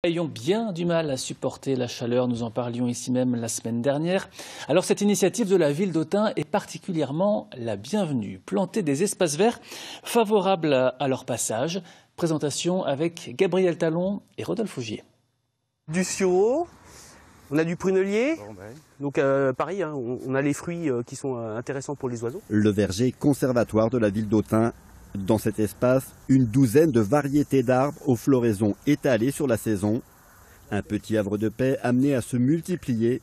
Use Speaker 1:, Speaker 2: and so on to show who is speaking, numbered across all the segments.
Speaker 1: Ayons bien du mal à supporter la chaleur, nous en parlions ici même la semaine dernière. Alors cette initiative de la ville d'Autun est particulièrement la bienvenue. Planter des espaces verts favorables à leur passage. Présentation avec Gabriel Talon et Rodolphe Augier.
Speaker 2: Du sureau, on a du prunelier, donc pareil, hein, on a les fruits qui sont intéressants pour les oiseaux.
Speaker 3: Le verger conservatoire de la ville d'Autun. Dans cet espace, une douzaine de variétés d'arbres aux floraisons étalées sur la saison. Un petit havre de paix amené à se multiplier.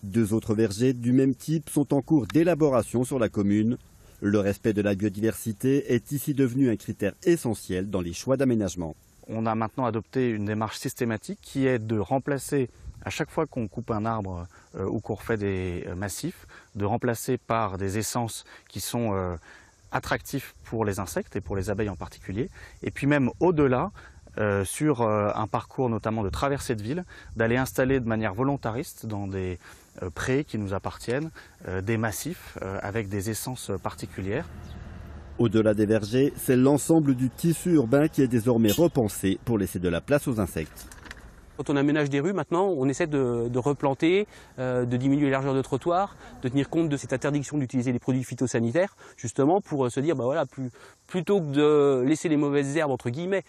Speaker 3: 2 autres vergers du même type sont en cours d'élaboration sur la commune. Le respect de la biodiversité est ici devenu un critère essentiel dans les choix d'aménagement.
Speaker 4: On a maintenant adopté une démarche systématique qui est de remplacer, à chaque fois qu'on coupe un arbre ou qu'on refait des massifs, de remplacer par des essences qui sont attractifs pour les insectes et pour les abeilles en particulier. Et puis même au-delà, sur un parcours notamment de traversée de ville, d'aller installer de manière volontariste dans des prés qui nous appartiennent, des massifs avec des essences particulières.
Speaker 3: Au-delà des vergers, c'est l'ensemble du tissu urbain qui est désormais repensé pour laisser de la place aux insectes.
Speaker 2: Quand on aménage des rues maintenant, on essaie de replanter, de diminuer la largeur de trottoir, de tenir compte de cette interdiction d'utiliser les produits phytosanitaires, justement pour se dire, bah voilà, plutôt que de laisser les mauvaises herbes, entre guillemets,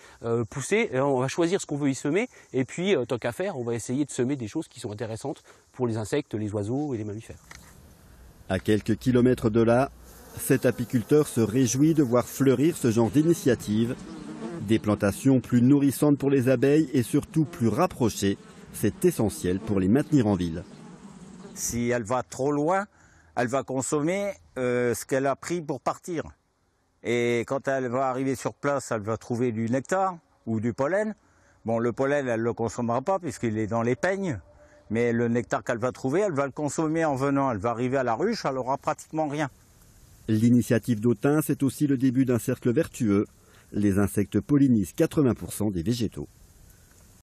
Speaker 2: pousser, on va choisir ce qu'on veut y semer, et puis, tant qu'à faire, on va essayer de semer des choses qui sont intéressantes pour les insectes, les oiseaux et les mammifères.
Speaker 3: À quelques kilomètres de là, cet apiculteur se réjouit de voir fleurir ce genre d'initiative. Des plantations plus nourrissantes pour les abeilles et surtout plus rapprochées, c'est essentiel pour les maintenir en ville.
Speaker 5: Si elle va trop loin, elle va consommer ce qu'elle a pris pour partir. Et quand elle va arriver sur place, elle va trouver du nectar ou du pollen. Bon, le pollen, elle ne le consommera pas puisqu'il est dans les peignes. Mais le nectar qu'elle va trouver, elle va le consommer en venant. Elle va arriver à la ruche, elle n'aura pratiquement rien.
Speaker 3: L'initiative d'Autun, c'est aussi le début d'un cercle vertueux. Les insectes pollinisent 80% des végétaux.